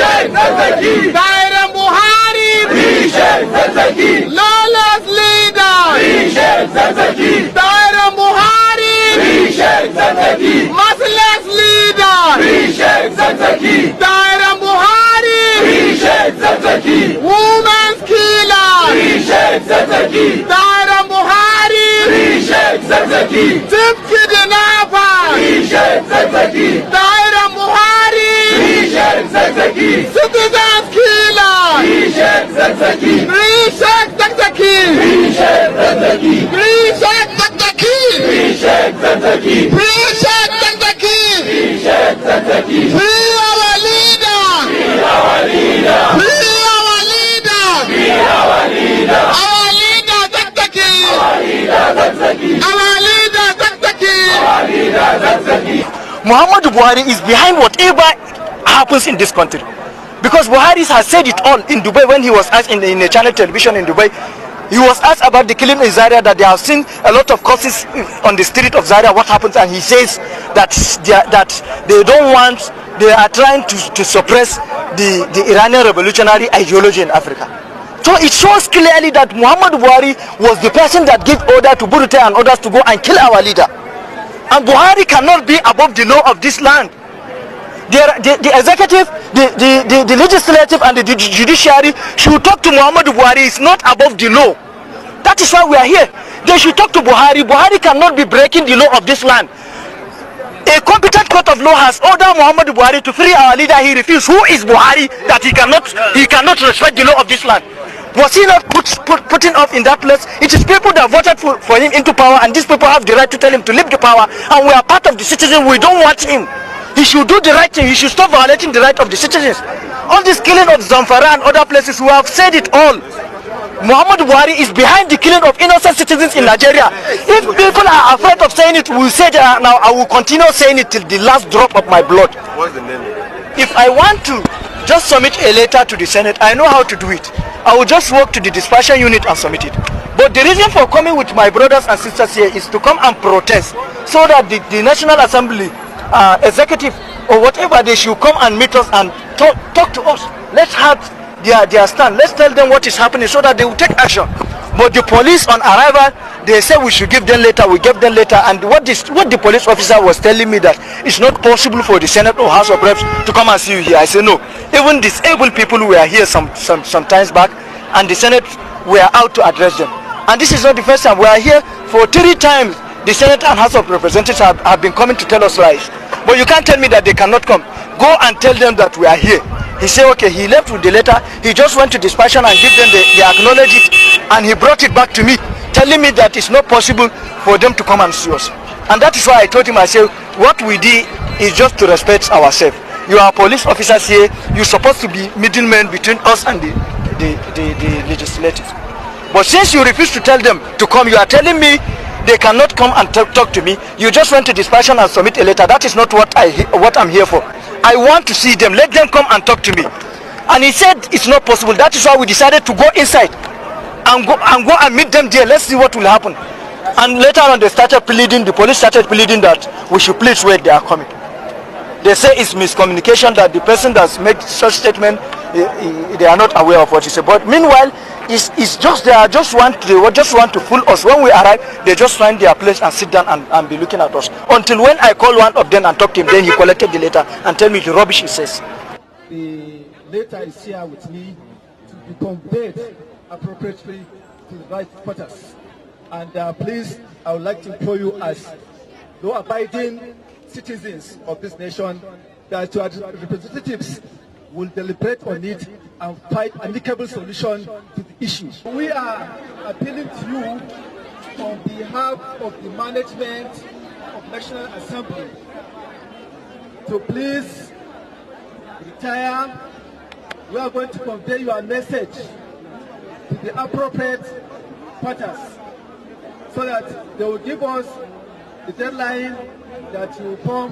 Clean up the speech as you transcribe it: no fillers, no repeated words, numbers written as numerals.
Tyrant Buhari, lawless leader, Tyrant Buhari, merciless leader, Tyrant Buhari, woman's killer, Tyrant Buhari, chief kidnapper, Tyrant Buhari, citizens killer, free Sheikh Zakzaki, free Sheikh Zakzaki, free Sheikh Zakzaki, free our leader, free our leader, our leader Zakzaki, our leader Zakzaki. Muhammadu Buhari is behind whatever happens in this country, because Buhari has said it all in Dubai when he was asked in a channel television in Dubai. He was asked about the killing in Zaria, that they have seen a lot of corpses on the street of Zaria, what happens, and he says that they are trying to suppress the Iranian revolutionary ideology in Africa. So it shows clearly that Muhammadu Buhari was the person that gave order to Burute and others to go and kill our leader. And Buhari cannot be above the law of this land. The executive, the legislative and the judiciary should talk to Muhammadu Buhari. Is not above the law. That is why we are here. They should talk to Buhari. Buhari cannot be breaking the law of this land. A competent court of law has ordered Muhammadu Buhari to free our leader. He refused. Who is Buhari that he cannot respect the law of this land? Was he not putting up in that place? It is people that voted for him into power, and these people have the right to tell him to leave the power, and we are part of the citizens. We don't want him. He should do the right thing. He should stop violating the right of the citizens. All this killing of Zamfara and other places, we have said it all. Muhammadu Buhari is behind the killing of innocent citizens in Nigeria. If people are afraid of saying it, we will say it now. I will continue saying it till the last drop of my blood. What's the name? If I want to just submit a letter to the Senate, I know how to do it. I will just walk to the dispatching unit and submit it. But the reason for coming with my brothers and sisters here is to come and protest, so that the National Assembly, executive or whatever, they should come and meet us and talk to us. Let's have their stand. Let's tell them what is happening so that they will take action. But the police on arrival, they say we should give them later. We gave them later. And what the police officer was telling me, that it's not possible for the Senate or House of Reps to come and see you here. I say no. Even disabled people were here some times back, and the Senate were out to address them. And this is not the first time. We are here for 3 times. The Senate and House of Representatives have been coming to tell us lies. But you can't tell me that they cannot come. Go and tell them that we are here. He said, okay, he left with the letter. He just went to dispatch and give them, they acknowledge it, and he brought it back to me, telling me that it's not possible for them to come and see us. And that is why I told him, I said, what we did is just to respect ourselves. You are police officers here. You're supposed to be middlemen between us and the legislators. But since you refuse to tell them to come, you are telling me they cannot come and talk to me. You just went to dispatch and submit a letter. That is not what I'm here for. I want to see them. Let them come and talk to me. And he said it's not possible. That is why we decided to go inside and go and meet them there. Let's see what will happen. And later on, they started pleading. The police started pleading that we should please where they are coming. They say it's miscommunication, that the person that's made such statement, they are not aware of what he said. But meanwhile, it's just they just want to fool us. When we arrive, they just find their place and sit down and be looking at us. Until when I call one of them and talk to him, then he collected the letter and tell me the rubbish he says. The letter is here with me to be conveyed appropriately to the right quarters. And please, I would like to implore you as law-abiding citizens of this nation that your representatives will deliberate on it and find an amicable solution to the issue. We are appealing to you on behalf of the management of National Assembly to please retire. We are going to convey your message to the appropriate quarters so that they will give us the deadline that you come